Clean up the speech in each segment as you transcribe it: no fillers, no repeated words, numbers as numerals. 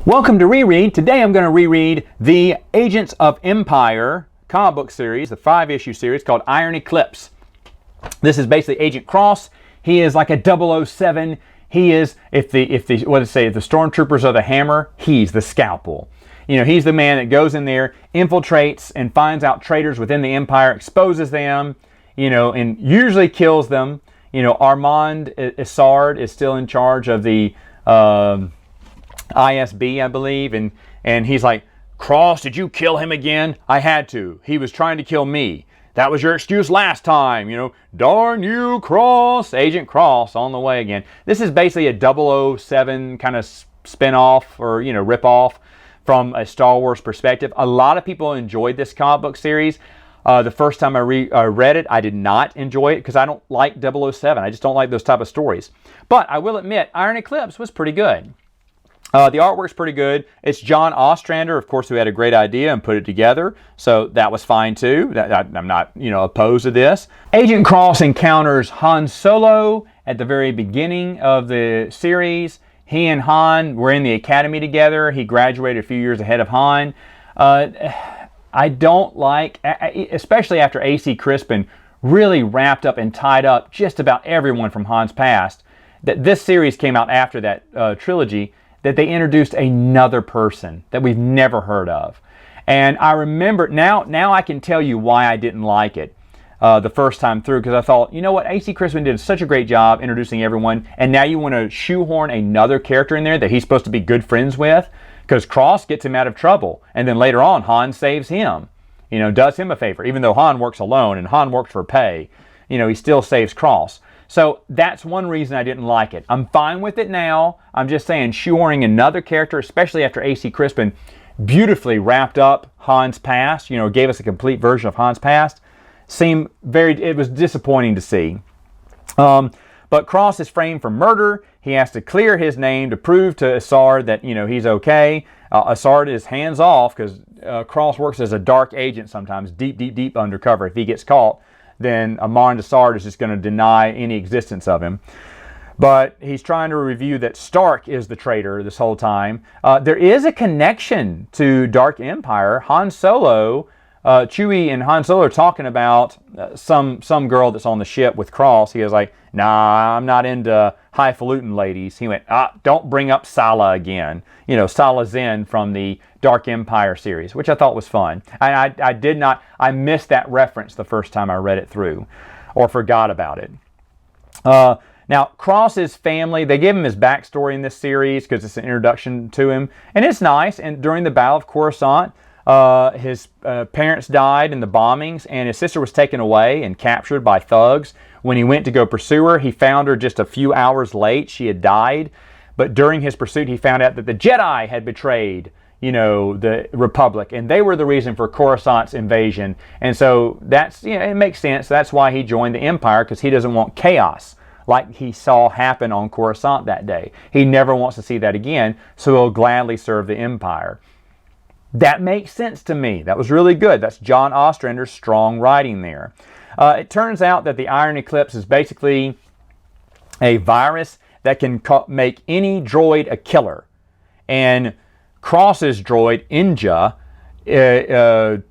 Welcome to Reread. Today I'm going to reread the Agents of Empire comic book series, the 5-issue series called Iron Eclipse. This is basically Agent Cross. He is like a 007. He is, if the stormtroopers are the hammer, he's the scalpel. You know, he's the man that goes in there, infiltrates, and finds out traitors within the Empire, exposes them, you know, and usually kills them. You know, Armand Isard is still in charge of the ISB, I believe, and he's like, Cross, did you kill him again? I had to. He was trying to kill me. That was your excuse last time, you know. Darn you, Cross. Agent Cross on the way again. This is basically a 007 kind of spin-off or, you know, rip-off from a Star Wars perspective. A lot of people enjoyed this comic book series. The first time I read it, I did not enjoy it because I don't like 007. I just don't like those type of stories. But I will admit, Iron Eclipse was pretty good. The artwork's pretty good. It's John Ostrander, of course, who had a great idea and put it together. So that was fine too. I'm not, you know, opposed to this. Agent Cross encounters Han Solo at the very beginning of the series. He and Han were in the academy together. He graduated a few years ahead of Han. I don't like, especially after A.C. Crispin really wrapped up and tied up just about everyone from Han's past, that this series came out after that trilogy, that they introduced another person that we've never heard of. And I remember, now I can tell you why I didn't like it the first time through, because I thought, you know what, A.C. Crispin did such a great job introducing everyone, and now you want to shoehorn another character in there that he's supposed to be good friends with, because Cross gets him out of trouble, and then later on Han saves him, you know, does him a favor, even though Han works alone and Han works for pay, you know, he still saves Cross. So that's one reason I didn't like it. I'm fine with it now. I'm just saying shoehorning another character, especially after A.C. Crispin beautifully wrapped up Han's past, you know, gave us a complete version of Han's past, it was disappointing to see. But Cross is framed for murder. He has to clear his name to prove to Isard that, you know, he's okay. Isard is hands off because Cross works as a dark agent sometimes, deep undercover. If he gets caught, then Armand Isard is just going to deny any existence of him. But he's trying to review that Stark is the traitor this whole time. There is a connection to Dark Empire. Han Solo, Chewie and Han Solo are talking about some girl that's on the ship with Cross. He was like, nah, I'm not into highfalutin ladies. He went, don't bring up Sala again. You know, Sala Zen from the Dark Empire series, which I thought was fun. I missed that reference the first time I read it through, or forgot about it. Now, Cross's family, they give him his backstory in this series because it's an introduction to him, and it's nice. And during the Battle of Coruscant, his parents died in the bombings, and his sister was taken away and captured by thugs. When he went to go pursue her, he found her just a few hours late. She had died. But during his pursuit, he found out that the Jedi had betrayed, you know, the Republic, and they were the reason for Coruscant's invasion. And so that's, you know, it makes sense. That's why he joined the Empire, because he doesn't want chaos like he saw happen on Coruscant that day. He never wants to see that again, so he'll gladly serve the Empire. That makes sense to me. That was really good. That's John Ostrander's strong writing there. It turns out that the Iron Eclipse is basically a virus that can make any droid a killer. And Cross's droid, Inja,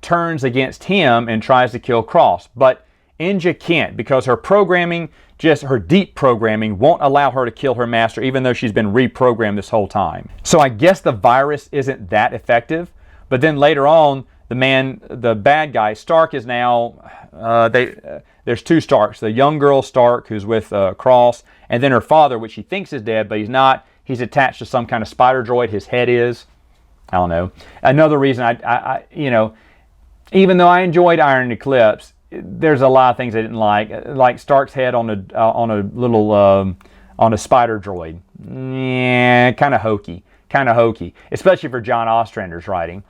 turns against him and tries to kill Cross. But Inja can't, because her programming, just her deep programming, won't allow her to kill her master, even though she's been reprogrammed this whole time. So I guess the virus isn't that effective. But then later on, the bad guy, Stark, is now, there's two Starks. The young girl Stark, who's with Cross, and then her father, which he thinks is dead, but he's not. He's attached to some kind of spider droid. His head is. I don't know. Another reason I you know, even though I enjoyed Iron Eclipse, there's a lot of things I didn't like Stark's head on a little on a spider droid. Yeah, kind of hokey, especially for John Ostrander's writing.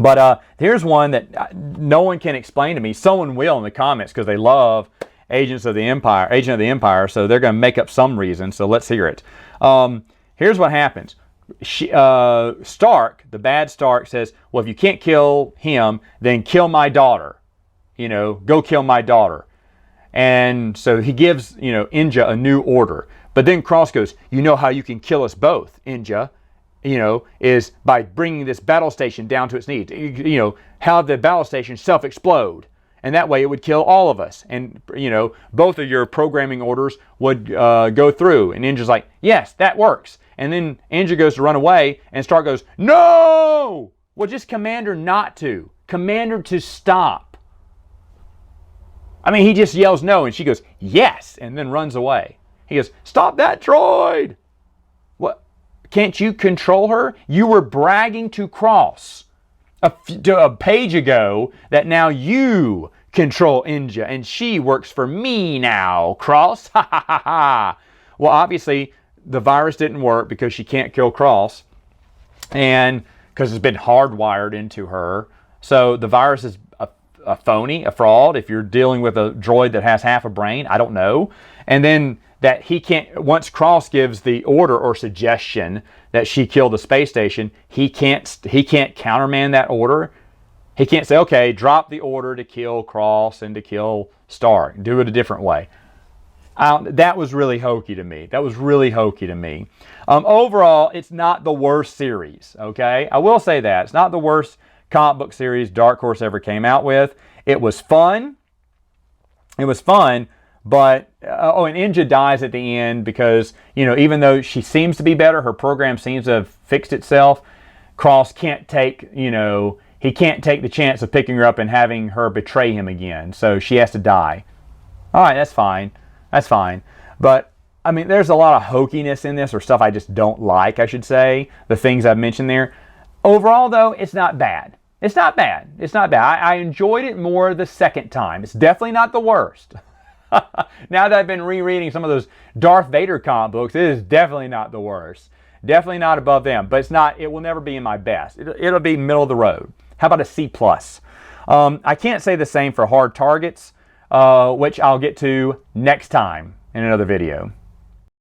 But here's one that no one can explain to me. Someone will in the comments, because they love Agent of the Empire, so they're going to make up some reason. So let's hear it. Here's what happens. Stark, the bad Stark, says, well, if you can't kill him, then kill my daughter. You know, go kill my daughter. And so he gives, you know, Inja a new order. But then Cross goes, you know how you can kill us both, Inja. is by bringing this battle station down to its knees. Have the battle station self-explode. And that way it would kill all of us. And, both of your programming orders would go through. And Ninja's like, yes, that works. And then Ninja goes to run away, and Stark goes, no! Well, just command her not to. Command her to stop. I mean, he just yells no, and she goes, yes, and then runs away. He goes, stop that droid! What? Can't you control her? You were bragging to Cross a page ago that now you control Inja, and she works for me now, Cross. Ha ha ha ha. Well, obviously, the virus didn't work because she can't kill Cross, and because it's been hardwired into her. So the virus is a phony, a fraud. If you're dealing with a droid that has half a brain, I don't know. And then that he can't, once Cross gives the order or suggestion that she kill the space station, he can't countermand that order. He can't say, okay, drop the order to kill Cross and to kill Stark. Do it a different way. That was really hokey to me. Overall, it's not the worst series, okay? I will say that. It's not the worst comic book series Dark Horse ever came out with. It was fun. But, and Inja dies at the end because, even though she seems to be better, her program seems to have fixed itself, Cross can't take, he can't take the chance of picking her up and having her betray him again. So she has to die. All right, that's fine. But, I mean, there's a lot of hokiness in this, or stuff I just don't like, I should say. The things I've mentioned there. Overall, though, it's not bad. I enjoyed it more the second time. It's definitely not the worst. Now that I've been rereading some of those Darth Vader comic books, it is definitely not the worst. Definitely not above them. But it's not. It will never be in my best. It'll be middle of the road. How about a C+? I can't say the same for Hard Targets, which I'll get to next time in another video.